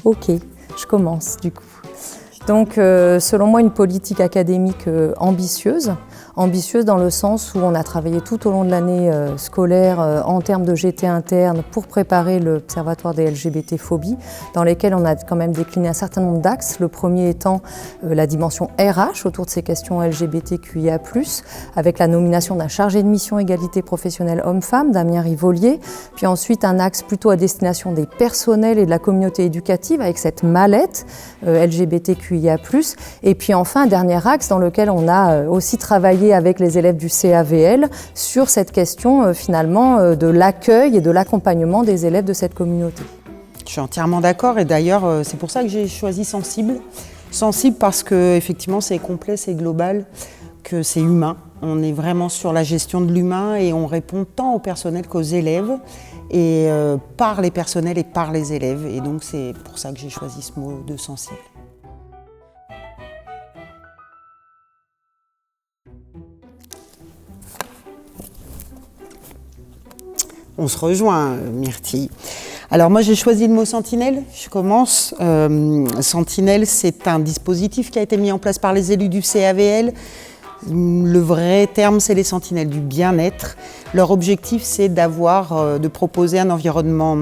Ok, je commence du coup. Donc, selon moi, une politique académique ambitieuse dans le sens où on a travaillé tout au long de l'année scolaire en termes de GT interne pour préparer l'Observatoire des LGBT-phobies, dans lesquels on a quand même décliné un certain nombre d'axes. Le premier étant la dimension RH autour de ces questions LGBTQIA+, avec la nomination d'un chargé de mission égalité professionnelle homme-femme, Damien Rivolier, puis ensuite un axe plutôt à destination des personnels et de la communauté éducative avec cette mallette LGBTQIA+, et puis enfin un dernier axe dans lequel on a aussi travaillé avec les élèves du CAVL sur cette question finalement de l'accueil et de l'accompagnement des élèves de cette communauté. Je suis entièrement d'accord et d'ailleurs c'est pour ça que j'ai choisi sensible. Sensible parce que effectivement c'est complet, c'est global, que c'est humain. On est vraiment sur la gestion de l'humain et on répond tant au personnel qu'aux élèves et par les personnels et par les élèves. Et donc c'est pour ça que j'ai choisi ce mot de sensible. On se rejoint, Myrtille. Alors moi j'ai choisi le mot sentinelle, je commence. Sentinelle, c'est un dispositif qui a été mis en place par les élus du CAVL. Le vrai terme, c'est les sentinelles du bien-être. Leur objectif, c'est de proposer un environnement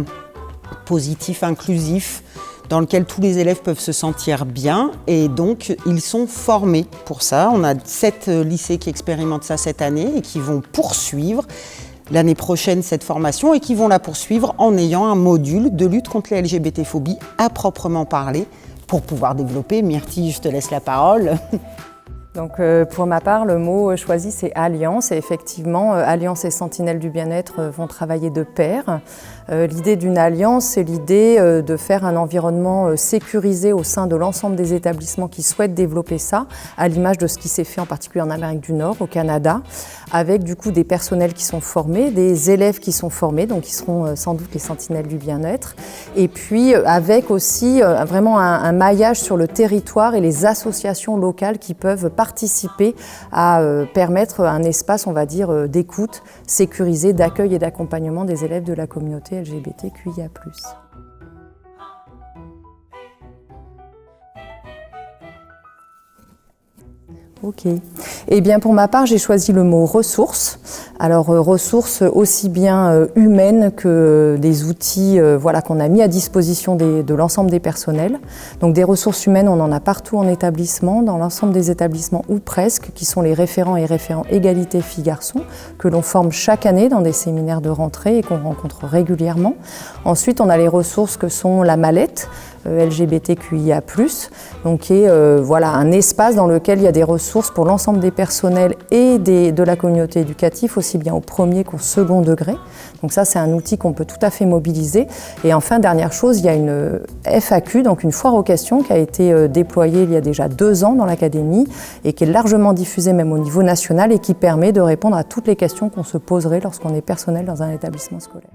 positif, inclusif, dans lequel tous les élèves peuvent se sentir bien et donc ils sont formés pour ça. On a 7 lycées qui expérimentent ça cette année et qui vont poursuivre l'année prochaine cette formation et qui vont la poursuivre en ayant un module de lutte contre les LGBT-phobies à proprement parler pour pouvoir développer. Myrtille, je te laisse la parole. Donc pour ma part, le mot choisi c'est alliance et effectivement alliance et sentinelle du bien-être vont travailler de pair. L'idée d'une alliance, c'est l'idée de faire un environnement sécurisé au sein de l'ensemble des établissements qui souhaitent développer ça, à l'image de ce qui s'est fait en particulier en Amérique du Nord, au Canada, avec du coup des personnels qui sont formés, des élèves qui sont formés, donc qui seront sans doute les sentinelles du bien-être, et puis avec aussi vraiment un maillage sur le territoire et les associations locales qui peuvent participer à permettre un espace, on va dire, d'écoute, sécurisé, d'accueil et d'accompagnement des élèves de la communauté LGBTQIA+. Ok. Eh bien, pour ma part, j'ai choisi le mot ressources. Alors, ressources aussi bien humaines que des outils voilà, qu'on a mis à disposition de l'ensemble des personnels. Donc, des ressources humaines, on en a partout en établissement, dans l'ensemble des établissements ou presque, qui sont les référents et référents égalité filles-garçons, que l'on forme chaque année dans des séminaires de rentrée et qu'on rencontre régulièrement. Ensuite, on a les ressources que sont la mallette, LGBTQIA+, donc qui est voilà, un espace dans lequel il y a des ressources pour l'ensemble des personnels et de la communauté éducative, aussi bien au premier qu'au second degré. Donc ça, c'est un outil qu'on peut tout à fait mobiliser. Et enfin, dernière chose, il y a une FAQ, donc une foire aux questions, qui a été déployée il y a déjà 2 ans dans l'académie et qui est largement diffusée même au niveau national et qui permet de répondre à toutes les questions qu'on se poserait lorsqu'on est personnel dans un établissement scolaire.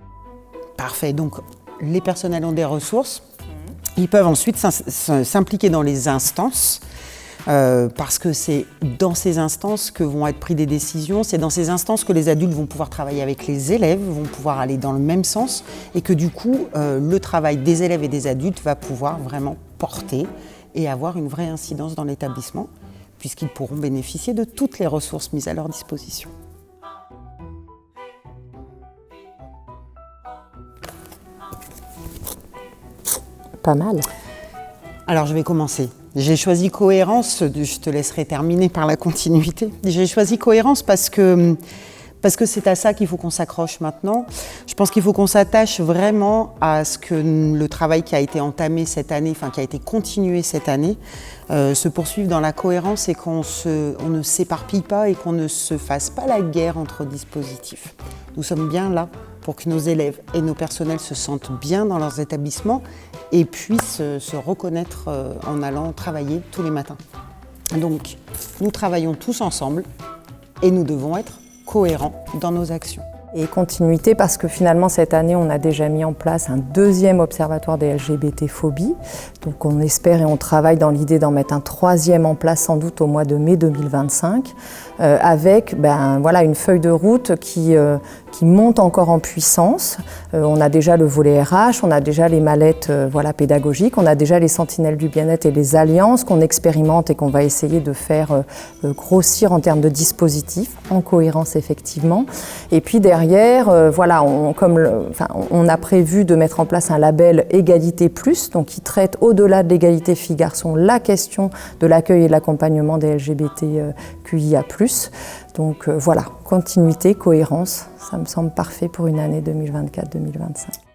Parfait, donc les personnels ont des ressources. Ils peuvent ensuite s'impliquer dans les instances, parce que c'est dans ces instances que vont être prises des décisions, c'est dans ces instances que les adultes vont pouvoir travailler avec les élèves, vont pouvoir aller dans le même sens, et que du coup, le travail des élèves et des adultes va pouvoir vraiment porter et avoir une vraie incidence dans l'établissement, puisqu'ils pourront bénéficier de toutes les ressources mises à leur disposition. Pas mal. Alors je vais commencer. J'ai choisi cohérence, je te laisserai terminer par la continuité. J'ai choisi cohérence parce que c'est à ça qu'il faut qu'on s'accroche maintenant. Je pense qu'il faut qu'on s'attache vraiment à ce que le travail qui a été entamé cette année, enfin qui a été continué cette année, se poursuive dans la cohérence et qu'on ne s'éparpille pas et qu'on ne se fasse pas la guerre entre dispositifs. Nous sommes bien là pour que nos élèves et nos personnels se sentent bien dans leurs établissements et puissent se reconnaître en allant travailler tous les matins. Donc, nous travaillons tous ensemble et nous devons être cohérents dans nos actions. Et continuité parce que finalement cette année on a déjà mis en place un deuxième observatoire des LGBT-phobies. Donc on espère et on travaille dans l'idée d'en mettre un troisième en place sans doute au mois de mai 2025 avec voilà, une feuille de route qui monte encore en puissance. On a déjà le volet RH, on a déjà les mallettes voilà, pédagogiques, on a déjà les sentinelles du bien-être et les alliances qu'on expérimente et qu'on va essayer de faire grossir en termes de dispositifs, en cohérence effectivement. Et puis derrière, voilà, on a prévu de mettre en place un label Égalité Plus, donc qui traite au-delà de l'égalité filles-garçons la question de l'accueil et de l'accompagnement des LGBTQIA+. Donc voilà, continuité, cohérence, ça me semble parfait pour une année 2024-2025.